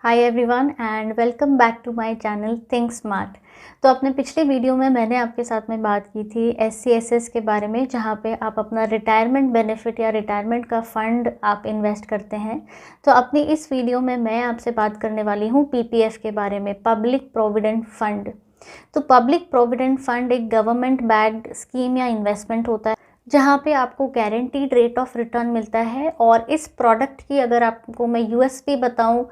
Hi everyone and welcome back to my channel think smart. तो अपने पिछले video में मैंने आपके साथ में बात की थी SCSS के बारे में, जहाँ पे आप अपना रिटायरमेंट बेनिफिट या रिटायरमेंट का फ़ंड आप इन्वेस्ट करते हैं। तो अपनी इस वीडियो में मैं आपसे बात करने वाली हूँ PPF के बारे में, पब्लिक प्रोविडेंट फ़ंड। तो पब्लिक प्रोविडेंट फ़ंड एक गवर्नमेंट बैक्ड स्कीम या इन्वेस्टमेंट होता है जहाँ पे आपको गारंटीड रेट ऑफ रिटर्न मिलता है। और इस प्रोडक्ट की अगर आपको मैं USP बताऊँ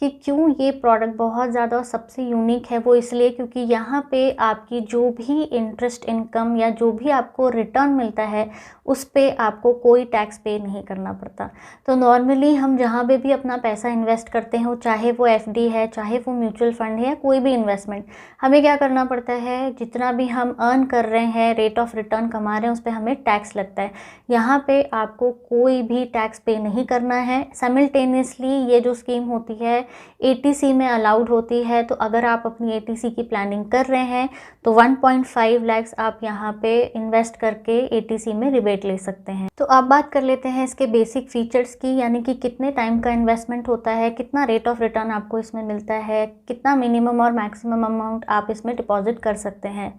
कि क्यों ये प्रोडक्ट बहुत ज़्यादा सबसे यूनिक है, वो इसलिए क्योंकि यहाँ पे आपकी जो भी इंटरेस्ट इनकम या जो भी आपको रिटर्न मिलता है उस पे आपको कोई टैक्स पे नहीं करना पड़ता। तो नॉर्मली हम जहाँ पे भी अपना पैसा इन्वेस्ट करते हैं, चाहे वो FD है, चाहे वो म्यूचुअल फंड है या कोई भी इन्वेस्टमेंट, हमें क्या करना पड़ता है, जितना भी हम अर्न कर रहे हैं, रेट ऑफ रिटर्न कमा रहे हैं, उस पर हमें टैक्स लगता है। यहाँ पे आपको कोई भी टैक्स पे नहीं करना है। साइमल्टेनियसली ये जो स्कीम होती है ATC में अलाउड होती है। तो अगर आप अपनी ATC की प्लानिंग कर रहे हैं तो 1.5 लाख आप यहाँ पे इन्वेस्ट करके ATC में रिबेट ले सकते हैं। तो अब बात कर लेते हैं इसके बेसिक फीचर्स की, यानी कि कितने टाइम का इन्वेस्टमेंट होता है, कितना रेट ऑफ रिटर्न आपको इसमें मिलता है, कितना मिनिमम और मैक्सिमम अमाउंट आप इसमें डिपॉजिट कर सकते हैं।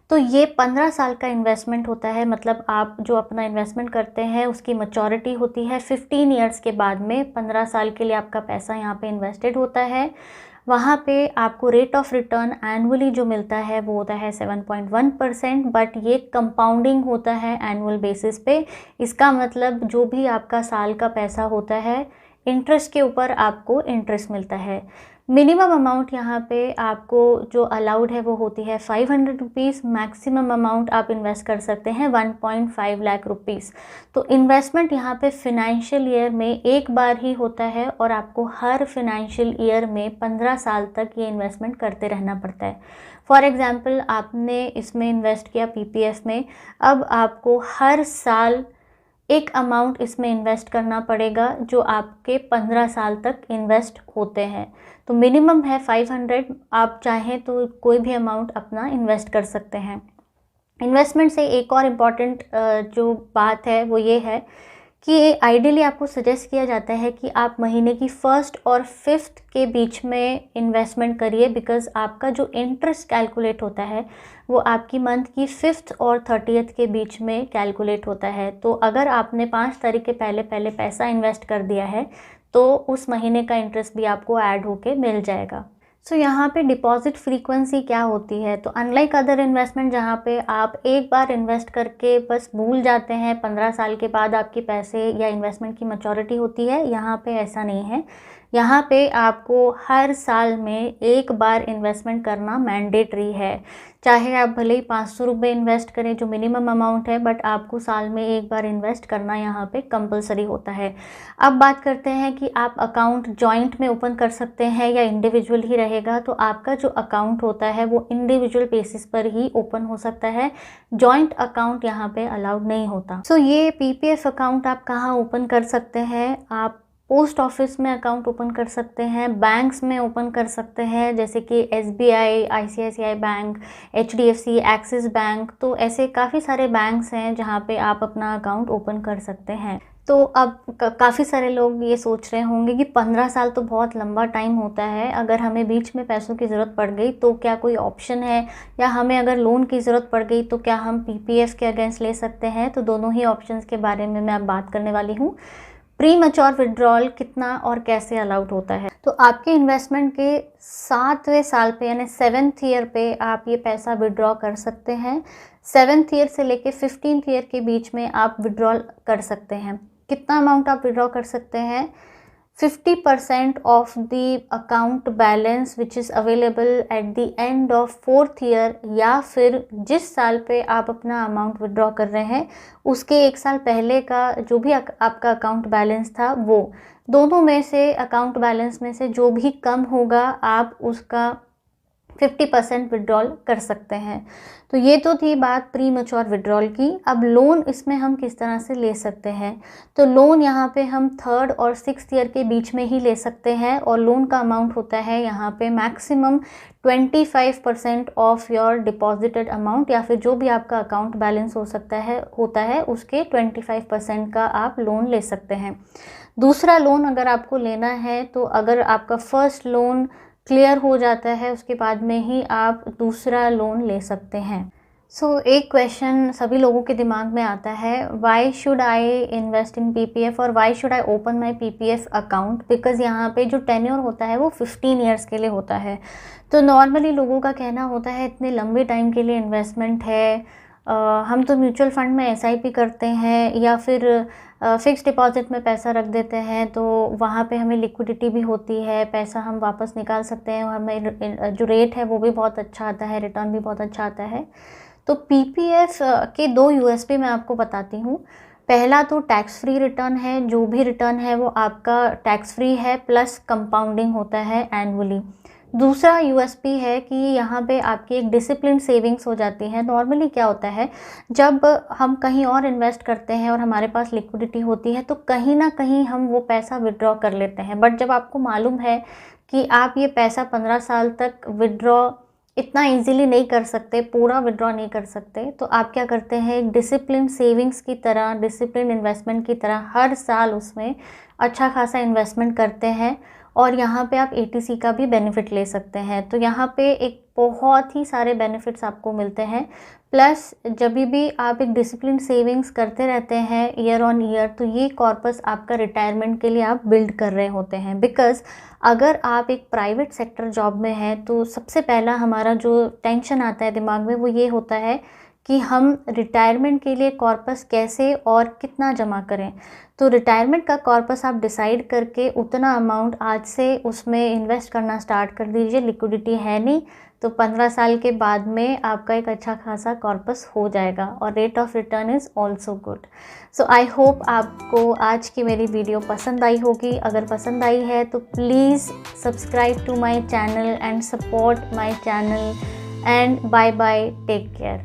तो ये 15 साल का इन्वेस्टमेंट होता है, मतलब आप जो अपना इन्वेस्टमेंट करते हैं उसकी मैच्योरिटी होती है 15 ईयर्स के बाद में। 15 साल के लिए आपका पैसा यहाँ पे इन्वेस्टेड होता है। वहाँ पे आपको रेट ऑफ रिटर्न एनुअली जो मिलता है वो होता है 7.1%, बट ये कंपाउंडिंग होता है एनुअल बेसिस पे। इसका मतलब जो भी आपका साल का पैसा होता है, इंटरेस्ट के ऊपर आपको इंटरेस्ट मिलता है। मिनिमम अमाउंट यहाँ पे आपको जो अलाउड है वो होती है 500 रुपीज़। मैक्सिमम अमाउंट आप इन्वेस्ट कर सकते हैं 1.5 लाख रुपीज़। तो इन्वेस्टमेंट यहाँ पे फिनेंशियल ईयर में एक बार ही होता है और आपको हर फिनेंशियल ईयर में 15 साल तक ये इन्वेस्टमेंट करते रहना पड़ता है। फॉर एग्ज़ाम्पल, आपने इसमें इन्वेस्ट किया PPF में, अब आपको हर साल एक अमाउंट इसमें इन्वेस्ट करना पड़ेगा जो आपके 15 साल तक इन्वेस्ट होते हैं। तो मिनिमम है 500, आप चाहें तो कोई भी अमाउंट अपना इन्वेस्ट कर सकते हैं। इन्वेस्टमेंट से एक और इम्पॉर्टेंट जो बात है वो ये है कि आइडियली आपको सजेस्ट किया जाता है कि आप महीने की 1st और 5th के बीच में इन्वेस्टमेंट करिए, बिकॉज़ आपका जो इंटरेस्ट कैलकुलेट होता है वो आपकी मंथ की 5th और 30th के बीच में कैलकुलेट होता है। तो अगर आपने 5 तारीख के पहले पैसा इन्वेस्ट कर दिया है तो उस महीने का इंटरेस्ट भी आपको ऐड होके मिल जाएगा। सो यहाँ पे डिपॉजिट फ्रीक्वेंसी क्या होती है, तो अनलाइक अदर इन्वेस्टमेंट जहाँ पे आप एक बार इन्वेस्ट करके बस भूल जाते हैं, 15 साल के बाद आपके पैसे या इन्वेस्टमेंट की मैच्योरिटी होती है, यहाँ पे ऐसा नहीं है। यहाँ पे आपको हर साल में एक बार इन्वेस्टमेंट करना मैंडेटरी है। चाहे आप भले ही 500 रुपये इन्वेस्ट करें जो मिनिमम अमाउंट है, बट आपको साल में एक बार इन्वेस्ट करना यहाँ पे कंपलसरी होता है। अब बात करते हैं कि आप अकाउंट जॉइंट में ओपन कर सकते हैं या इंडिविजुअल ही रहेगा। तो आपका जो अकाउंट होता है वो इंडिविजुअल बेसिस पर ही ओपन हो सकता है, जॉइंट अकाउंट यहाँ पे अलाउड नहीं होता। सो ये PPF अकाउंट आप कहाँ ओपन कर सकते हैं, आप पोस्ट ऑफिस में अकाउंट ओपन कर सकते हैं, बैंक्स में ओपन कर सकते हैं, जैसे कि SBI, ICICI bank, HDFC, axis bank. तो ऐसे काफ़ी सारे बैंक्स हैं जहाँ पे आप अपना अकाउंट ओपन कर सकते हैं। तो अब काफ़ी सारे लोग ये सोच रहे होंगे कि 15 साल तो बहुत लंबा टाइम होता है, अगर हमें बीच में पैसों की ज़रूरत पड़ गई तो क्या कोई ऑप्शन है, या हमें अगर लोन की ज़रूरत पड़ गई तो क्या हम PPF के अगेंस्ट ले सकते हैं। तो दोनों ही ऑप्शंस के बारे में मैं अब बात करने वाली हूँ। प्री मैच्योर विड्रॉल कितना और कैसे अलाउड होता है, तो आपके इन्वेस्टमेंट के 7वें साल पे यानी 7th ईयर पे आप ये पैसा विड्रॉ कर सकते हैं। 7th ईयर से लेके 15th ईयर के बीच में आप विड्रॉल कर सकते हैं। कितना अमाउंट आप विड्रॉ कर सकते हैं, 50% of the account balance which is available at the end of 4th year, या फिर जिस साल पे आप अपना अमाउंट विड्रॉ कर रहे हैं उसके एक साल पहले का जो भी आपका अकाउंट बैलेंस था, वो दोनों में से अकाउंट बैलेंस में से जो भी कम होगा आप उसका 50% विड्रॉल कर सकते हैं। तो ये तो थी बात प्री मैच्योर विड्रॉल की। अब लोन इसमें हम किस तरह से ले सकते हैं, तो लोन यहाँ पे हम 3rd और 6th ईयर के बीच में ही ले सकते हैं, और लोन का अमाउंट होता है यहाँ पे maximum 25% of your deposited amount, या फिर जो भी आपका अकाउंट बैलेंस होता है उसके 25% का आप लोन ले सकते हैं। दूसरा लोन अगर आपको लेना है तो अगर आपका फर्स्ट लोन क्लियर हो जाता है उसके बाद में ही आप दूसरा लोन ले सकते हैं। एक क्वेश्चन सभी लोगों के दिमाग में आता है, why should I invest in PPF और why should I open my PPF account, because यहाँ पे जो टेन्योर होता है वो 15 ईयर्स के लिए होता है। तो नॉर्मली लोगों का कहना होता है इतने लंबे टाइम के लिए इन्वेस्टमेंट है, हम तो म्यूचुअल फ़ंड में एसआईपी करते हैं या फिर फ़िक्स डिपॉज़िट में पैसा रख देते हैं, तो वहाँ पे हमें लिक्विडिटी भी होती है, पैसा हम वापस निकाल सकते हैं और हमें जो रेट है वो भी बहुत अच्छा आता है, रिटर्न भी बहुत अच्छा आता है। तो पीपीएफ के 2 यूएसपी मैं आपको बताती हूँ। पहला तो टैक्स फ्री रिटर्न है, जो भी रिटर्न है वो आपका टैक्स फ्री है प्लस कंपाउंडिंग होता है एनुअली। दूसरा यूएसपी है कि यहाँ पे आपकी एक डिसिप्लिन सेविंग्स हो जाती है। नॉर्मली क्या होता है, जब हम कहीं और इन्वेस्ट करते हैं और हमारे पास लिक्विडिटी होती है तो कहीं ना कहीं हम वो पैसा विड्रॉ कर लेते हैं, बट जब आपको मालूम है कि आप ये पैसा 15 साल तक विड्रॉ इतना इजीली नहीं कर सकते, पूरा विड्रॉ नहीं कर सकते, तो आप क्या करते हैं, एक डिसिप्लिन सेविंग्स की तरह, डिसिप्लिन इन्वेस्टमेंट की तरह हर साल उसमें अच्छा खासा इन्वेस्टमेंट करते हैं और यहाँ पे आप एटीसी का भी बेनिफिट ले सकते हैं। तो यहाँ पे एक बहुत ही सारे बेनिफिट्स आपको मिलते हैं। प्लस जब भी आप एक डिसिप्लिन सेविंग्स करते रहते हैं ईयर ऑन ईयर, तो ये कॉर्पस आपका रिटायरमेंट के लिए आप बिल्ड कर रहे होते हैं। बिकॉज़ अगर आप एक प्राइवेट सेक्टर जॉब में हैं तो सबसे पहला हमारा जो टेंशन आता है दिमाग में वो ये होता है कि हम रिटायरमेंट के लिए कॉर्पस कैसे और कितना जमा करें। तो रिटायरमेंट का कॉर्पस आप डिसाइड करके उतना अमाउंट आज से उसमें इन्वेस्ट करना स्टार्ट कर दीजिए। लिक्विडिटी है नहीं तो 15 साल के बाद में आपका एक अच्छा खासा कॉर्पस हो जाएगा और rate of return is also good. So I hope आपको आज की मेरी वीडियो पसंद आई होगी। अगर पसंद आई है तो please subscribe to my channel and support my channel and bye bye, take care.